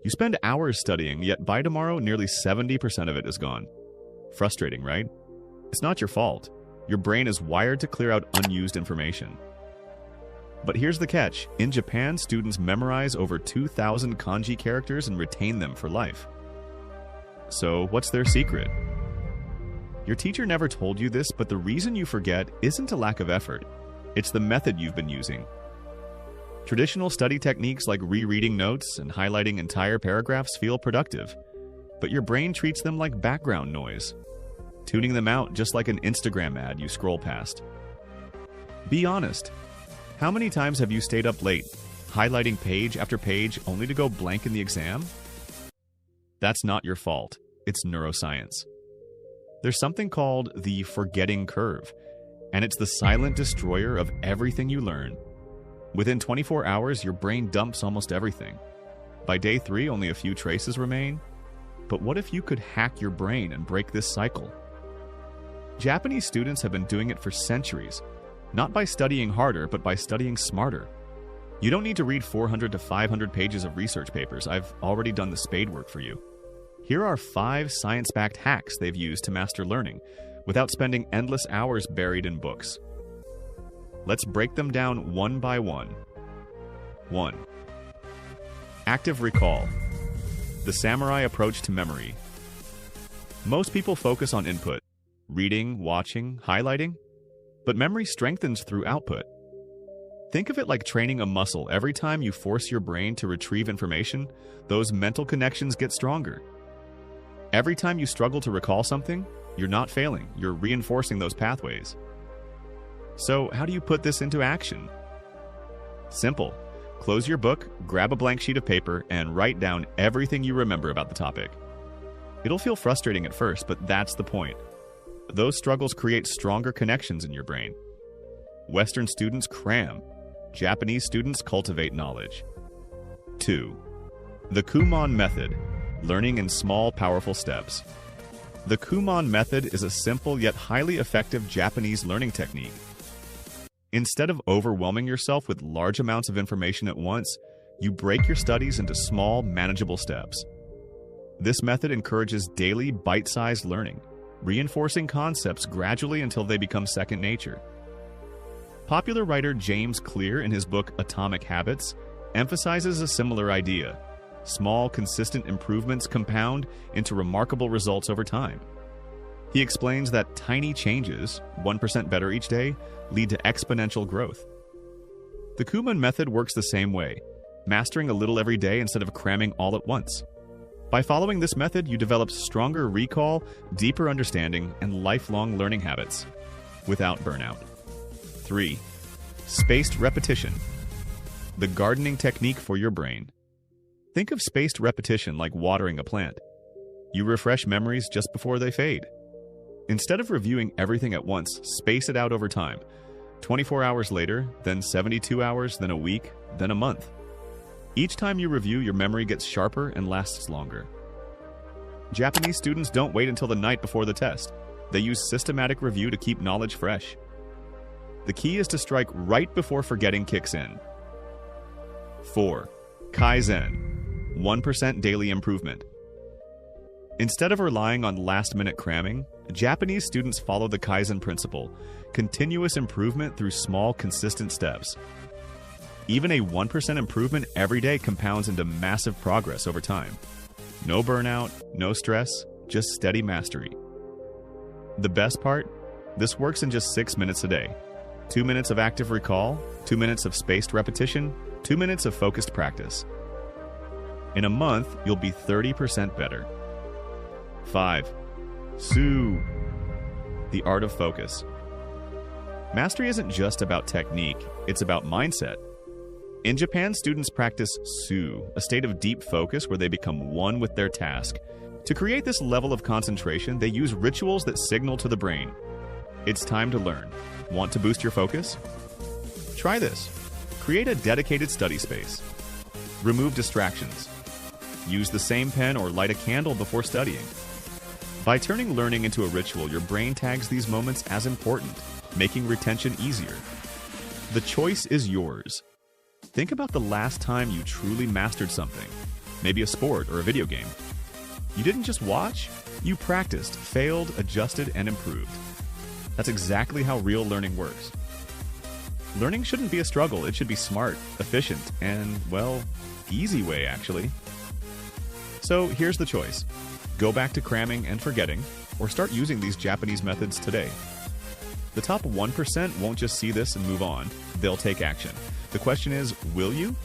You spend hours studying, yet by tomorrow, nearly 70% of it is gone. Frustrating, right? It's not your fault. Your brain is wired to clear out unused information. But here's the catch. In Japan, students memorize over 2,000 kanji characters and retain them for life. So, what's their secret? Your teacher never told you this, but the reason you forget isn't a lack of effort. It's the method you've been using. Traditional study techniques like rereading notes and highlighting entire paragraphs feel productive, but your brain treats them like background noise, tuning them out just like an Instagram ad you scroll past. Be honest. How many times have you stayed up late, highlighting page after page only to go blank in the exam? That's not your fault. It's neuroscience. There's something called the forgetting curve, and it's the silent destroyer of everything you learn. Within 24 hours, your brain dumps almost everything. By day 3, only a few traces remain. But what if you could hack your brain and break this cycle? Japanese students have been doing it for centuries, not by studying harder, but by studying smarter. You don't need to read 400 to 500 pages of research papers. I've already done the spade work for you. Here are 5 science-backed hacks they've used to master learning, without spending endless hours buried in books. Let's break them down one by one. 1. Active recall. The samurai approach to memory. Most people focus on input, reading, watching, highlighting, but memory strengthens through output. Think of it like training a muscle. Every time you force your brain to retrieve information, those mental connections get stronger. Every time you struggle to recall something, you're not failing, you're reinforcing those pathways. So, how do you put this into action? Simple. Close your book, grab a blank sheet of paper, and write down everything you remember about the topic. It'll feel frustrating at first, but that's the point. Those struggles create stronger connections in your brain. Western students cram. Japanese students cultivate knowledge. 2. The Kuman Method. Learning in small, powerful steps. The Kuman Method is a simple yet highly effective Japanese learning technique. Instead of overwhelming yourself with large amounts of information at once, you break your studies into small, manageable steps. This method encourages daily, bite-sized learning, reinforcing concepts gradually until they become second nature. Popular writer James Clear, in his book Atomic Habits, emphasizes a similar idea. Small, consistent improvements compound into remarkable results over time. He explains that tiny changes, 1% better each day, lead to exponential growth. The Kuman Method works the same way, mastering a little every day instead of cramming all at once. By following this method, you develop stronger recall, deeper understanding, and lifelong learning habits without burnout. 3. Spaced repetition. The gardening technique for your brain. Think of spaced repetition like watering a plant. You refresh memories just before they fade. Instead of reviewing everything at once, space it out over time. 24 hours later, then 72 hours, then a week, then a month. Each time you review, your memory gets sharper and lasts longer. Japanese students don't wait until the night before the test. They use systematic review to keep knowledge fresh. The key is to strike right before forgetting kicks in. 4. Kaizen. 1% daily improvement. Instead of relying on last-minute cramming, Japanese students follow the Kaizen principle, continuous improvement through small, consistent steps. Even a 1% improvement every day compounds into massive progress over time. No burnout, no stress, just steady mastery. The best part? This works in just 6 minutes a day. 2 minutes of active recall, 2 minutes of spaced repetition, 2 minutes of focused practice. In a month, you'll be 30% better. 5. Su. The art of focus. Mastery isn't just about technique, it's about mindset. In Japan, students practice su, a state of deep focus where they become one with their task. To create this level of concentration, they use rituals that signal to the brain. It's time to learn. Want to boost your focus? Try this. Create a dedicated study space. Remove distractions. Use the same pen or light a candle before studying. By turning learning into a ritual, your brain tags these moments as important, making retention easier. The choice is yours. Think about the last time you truly mastered something. maybe a sport or a video game. You didn't just watch, you practiced, failed, adjusted, and improved. That's exactly how real learning works. Learning shouldn't be a struggle, it should be smart, efficient, and, well, easy way, actually. So here's the choice. Go back to cramming and forgetting, or start using these Japanese methods today. The top 1% won't just see this and move on, they'll take action. The question is, will you?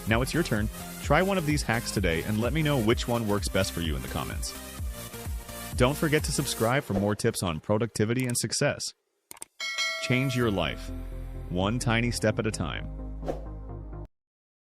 Now it's your turn. Try one of these hacks today and let me know which one works best for you in the comments. Don't forget to subscribe for more tips on productivity and success. Change your life, one tiny step at a time.